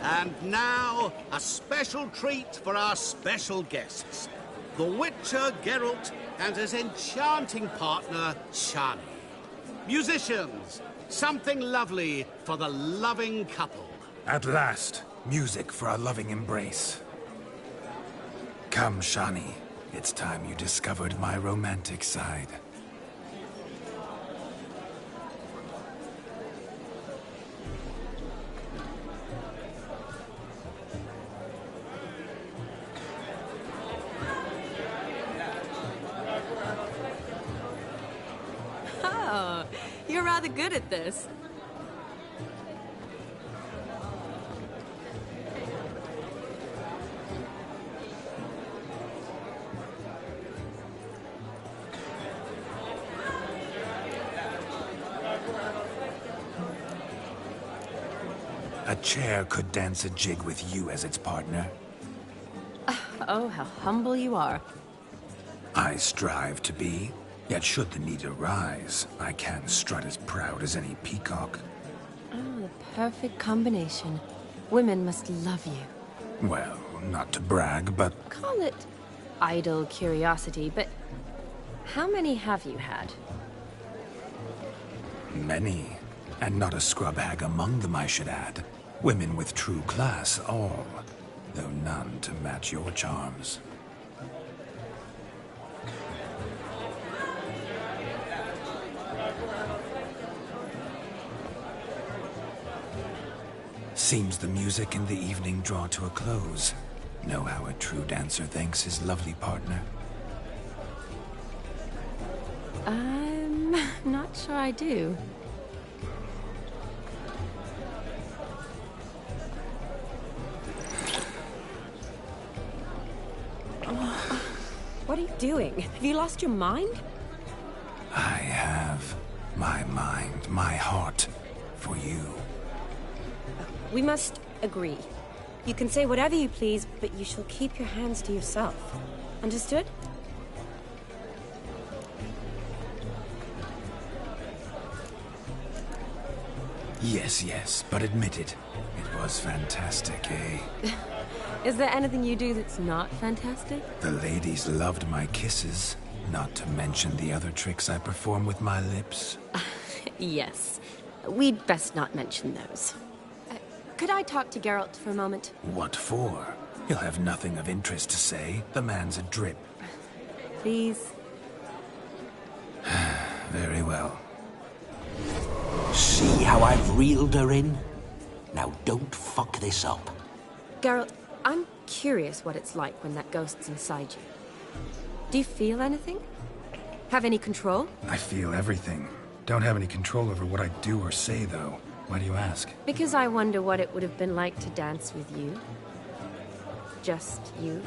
And now, a special treat for our special guests. The Witcher Geralt and his enchanting partner, Shani. Musicians, something lovely for the loving couple. At last, music for a loving embrace. Come, Shani. It's time you discovered my romantic side. Oh, you're rather good at this. A chair could dance a jig with you as its partner. Oh, how humble you are. I strive to be, yet should the need arise, I can strut as proud as any peacock. Oh, the perfect combination. Women must love you. Well, not to brag, but Call it idle curiosity, but how many have you had? many. And not a scrub hag among them, I should add. Women with true class, all. Though none to match your charms. Seems the music and the evening draw to a close. Know how a true dancer thanks his lovely partner? I'm not sure I do. What are you doing? Have you lost your mind? I have my mind, my heart, for you. We must agree. You can say whatever you please, but you shall keep your hands to yourself. Understood? Yes, yes, but admit it. It was fantastic, eh? Is there anything you do that's not fantastic? The ladies loved my kisses, not to mention the other tricks I perform with my lips. Yes. We'd best not mention those. Could I talk to Geralt for a moment? What for? He'll have nothing of interest to say. The man's a drip. Please? Very well. See how I've reeled her in? Now don't fuck this up. Geralt, I'm curious what it's like when that ghost's inside you. Do you feel anything? Have any control? I feel everything. Don't have any control over what I do or say, though. Why do you ask? Because I wonder what it would have been like to dance with you. Just you.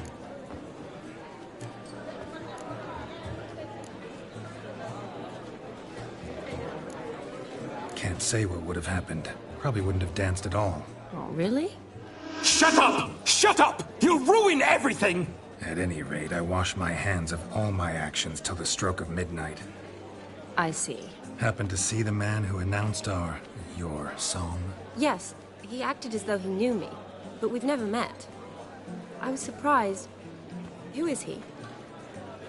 Can't say what would have happened. Probably wouldn't have danced at all. Oh, really? Shut up! Shut up! You'll ruin everything! At any rate, I wash my hands of all my actions till the stroke of midnight. I see. Happened to see the man who announced your song? Yes, he acted as though he knew me, but we've never met. I was surprised. Who is he?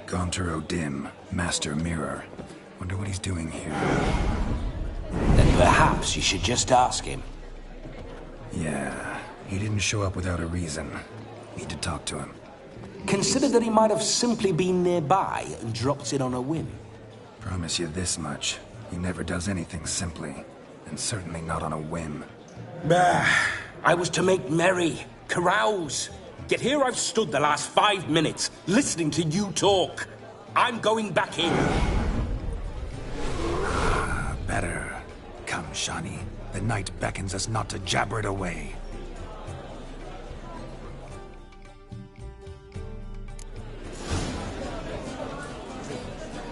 Gaunter O'Dim, Master Mirror. Wonder what he's doing here. Then perhaps you should just ask him. Yeah, he didn't show up without a reason. Need to talk to him. Consider that he might have simply been nearby and dropped in on a whim. Promise you this much. He never does anything simply. And certainly not on a whim. Bah! I was to make merry, carouse. Yet here I've stood the last 5 minutes, listening to you talk. I'm going back in. Better. Come, Shani. The night beckons us not to jabber it away.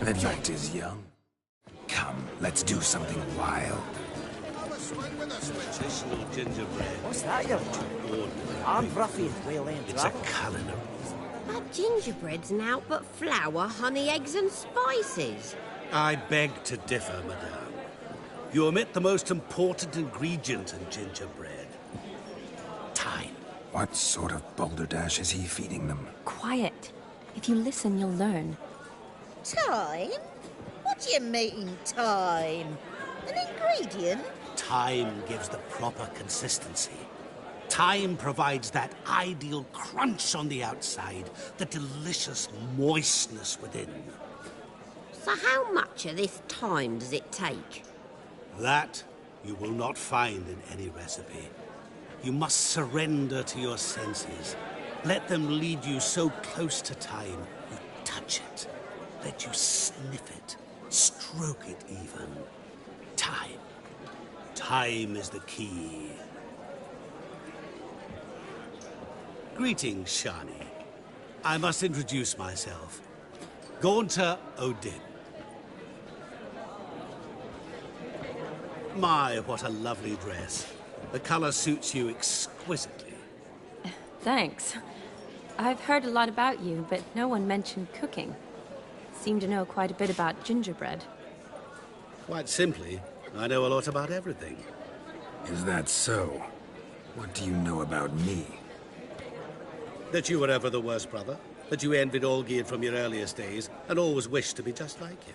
The night is young. Come, Let's do something wild. Traditional gingerbread. What's that you're I'm Ruffy and Wayland It's a culinary. That gingerbread's naught but flour, honey, eggs and spices. I beg to differ, madame. You omit the most important ingredient in gingerbread. Time. What sort of balderdash is he feeding them? Quiet. If you listen, you'll learn. Time? What do you mean, time? An ingredient? Time gives the proper consistency. Time provides that ideal crunch on the outside, the delicious moistness within. So how much of this time does it take? That you will not find in any recipe. You must surrender to your senses. Let them lead you so close to time, you touch it. Let you sniff it, stroke it even. Time. Time is the key. Greetings, Shani. I must introduce myself. Gaunter Odin. My, what a lovely dress. The color suits you exquisitely. Thanks. I've heard a lot about you, but no one mentioned cooking. Seem to know quite a bit about gingerbread. Quite simply, I know a lot about everything. Is that so? What do you know about me? That you were ever the worst brother. That you envied Olgierd from your earliest days and always wished to be just like him.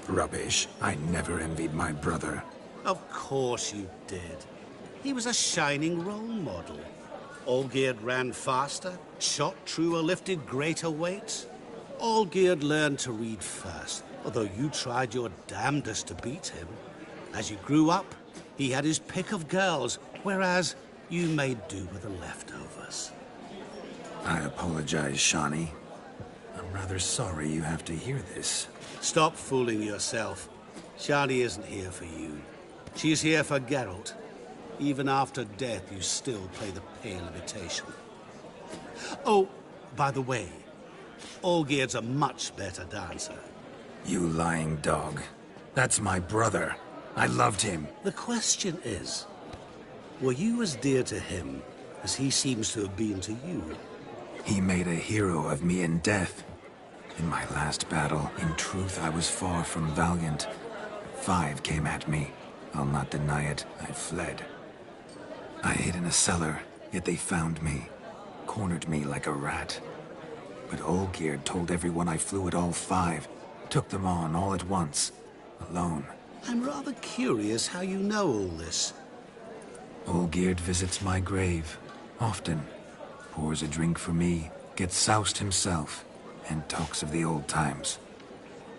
Rubbish. I never envied my brother. Of course you did. He was a shining role model. Olgierd ran faster, shot truer, lifted greater weights. Olgierd learned to read first, although you tried your damnedest to beat him. As you grew up, he had his pick of girls, whereas you made do with the leftovers. I apologize, Shani. I'm rather sorry you have to hear this. Stop fooling yourself. Shani isn't here for you. She's here for Geralt. Even after death, you still play the pale imitation. Oh, by the way, Olgierd's a much better dancer. You lying dog. That's my brother. I loved him. The question is, were you as dear to him as he seems to have been to you? He made a hero of me in death. In my last battle, in truth, I was far from valiant. 5 came at me. I'll not deny it. I fled. I hid in a cellar, yet they found me. Cornered me like a rat. But Olgierd told everyone I flew at all 5. Took them on all at once. Alone. I'm rather curious how you know all this. Olgierd visits my grave. Often. Pours a drink for me. Gets soused himself. And talks of the old times.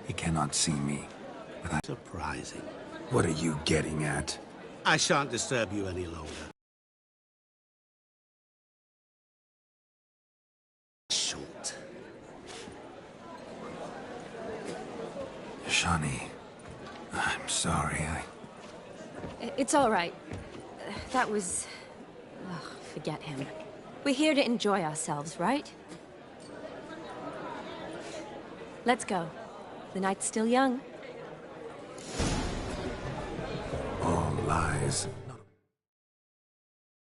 He cannot see me. But I... Surprising. What are you getting at? I shan't disturb you any longer. Short. Shani, I'm sorry, It's all right. That was... Ugh, forget him. We're here to enjoy ourselves, right? Let's go. The night's still young. All lies.